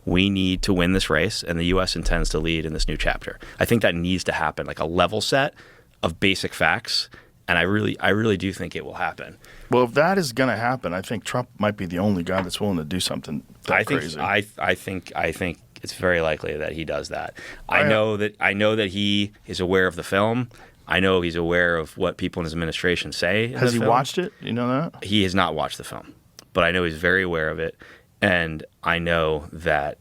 we need to win this race, and the U.S. intends to lead in this new chapter. I think that needs to happen, like a level set of basic facts, and I really do think it will happen. Well, if that is going to happen, I think Trump might be the only guy that's willing to do something crazy. I think it's very likely that he does that. I know that he is aware of the film. I know he's aware of what people in his administration say. Has he watched it? You know that? He has not watched the film, but I know he's very aware of it, and I know that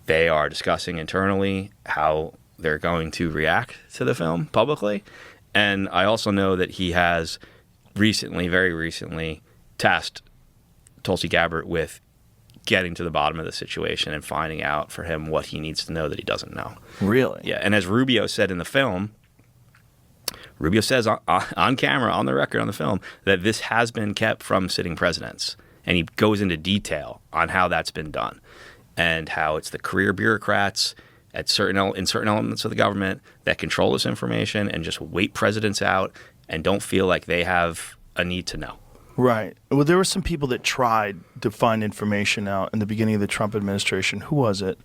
they are discussing internally how they're going to react to the film publicly. And I also know that he has very recently tasked Tulsi Gabbard with getting to the bottom of the situation and finding out for him what he needs to know that he doesn't know. Really? Yeah. And as Rubio said in the film, Rubio says on camera, on the record, on the film, that this has been kept from sitting presidents. And he goes into detail on how that's been done and how it's the career bureaucrats in certain elements of the government that control this information and just wait presidents out and don't feel like they have a need to know. Right. Well, there were some people that tried to find information out in the beginning of the Trump administration. Who was it?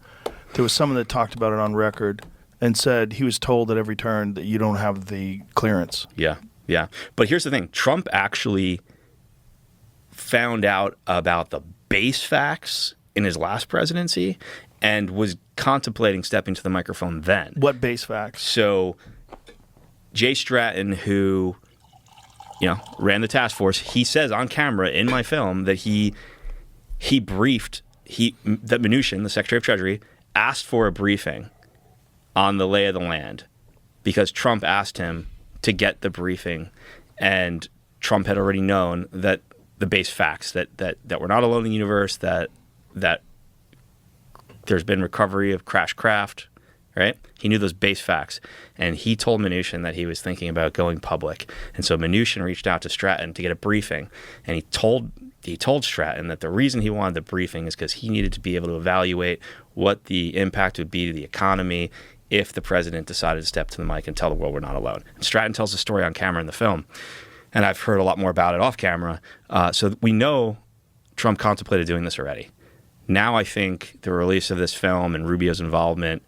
There was someone that talked about it on record and said he was told at every turn that you don't have the clearance. Yeah. But here's the thing. Trump actually found out about the base facts in his last presidency and was contemplating stepping to the microphone then. What base facts? So Jay Stratton, who ran the task force, he says on camera in my film that he briefed that Mnuchin, the Secretary of Treasury, asked for a briefing on the lay of the land because Trump asked him to get the briefing, and Trump had already known that the base facts that we're not alone in the universe, that there's been recovery of crashed craft, right? He knew those base facts, and he told Mnuchin that he was thinking about going public. And so Mnuchin reached out to Stratton to get a briefing, and he told Stratton that the reason he wanted the briefing is because he needed to be able to evaluate what the impact would be to the economy if the president decided to step to the mic and tell the world we're not alone. And Stratton tells the story on camera in the film, and I've heard a lot more about it off camera. So we know Trump contemplated doing this already. Now I think the release of this film and Rubio's involvement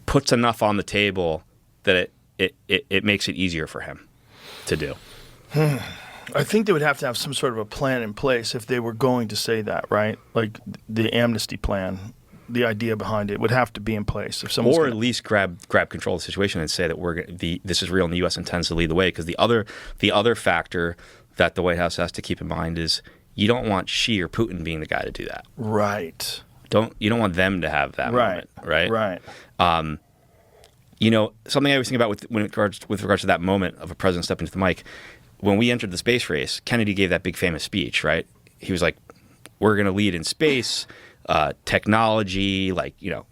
puts enough on the table that it makes it easier for him to do. I think they would have to have some sort of a plan in place if they were going to say that, right? Like the amnesty plan, the idea behind it would have to be in place. If someone's at least grab control of the situation and say that this is real and the U.S. intends to lead the way. Because the other factor that the White House has to keep in mind is you don't want Xi or Putin being the guy to do that. Right. You don't want them to have that moment, right? Right. Something I always think about with regards to that moment of a president stepping to the mic. When we entered the space race, Kennedy gave that big famous speech, right? He was like, "We're going to lead in space technology,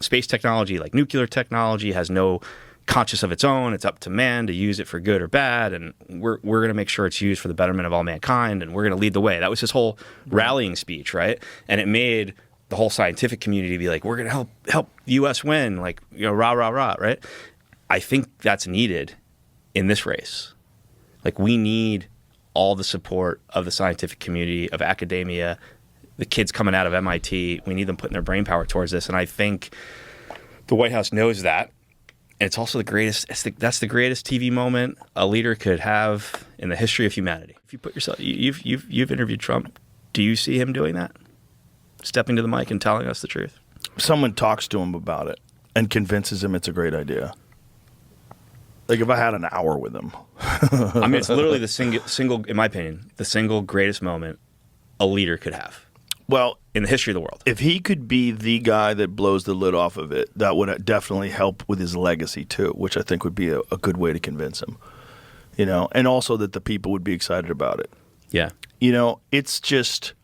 space technology, like nuclear technology, has no conscience of its own. It's up to man to use it for good or bad, and we're going to make sure it's used for the betterment of all mankind, and we're going to lead the way." That was his whole rallying speech, right? And it made the whole scientific community be like, "We're going to help the U.S. win," rah, rah, rah, right? I think that's needed in this race. We need all the support of the scientific community, of academia, the kids coming out of MIT. We need them putting their brain power towards this, and I think the White House knows that. And it's also the greatest. That's the greatest TV moment a leader could have in the history of humanity. If you put yourself, you've interviewed Trump. Do you see him doing that? Stepping to the mic and telling us the truth? Someone talks to him about it and convinces him it's a great idea. Like if I had an hour with him. I mean, it's literally the single, in my opinion, the single greatest moment a leader could have. Well, in the history of the world. If he could be the guy that blows the lid off of it, that would definitely help with his legacy too, which I think would be a good way to convince him. And also that the people would be excited about it. Yeah. It's just,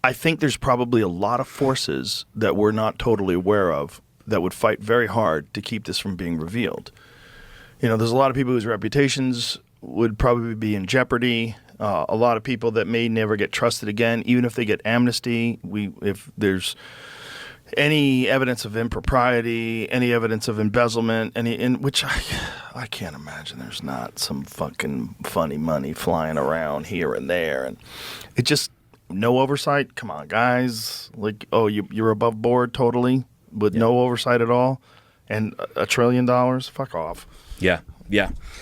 I think there's probably a lot of forces that we're not totally aware of that would fight very hard to keep this from being revealed. There's a lot of people whose reputations would probably be in jeopardy. A lot of people that may never get trusted again, even if they get amnesty. If there's any evidence of impropriety, any evidence of embezzlement, which I can't imagine there's not some fucking funny money flying around here and there, and no oversight. Come on, guys. Like, oh, you're above board totally with no oversight at all, and $1 trillion. Fuck off. Yeah. Yeah.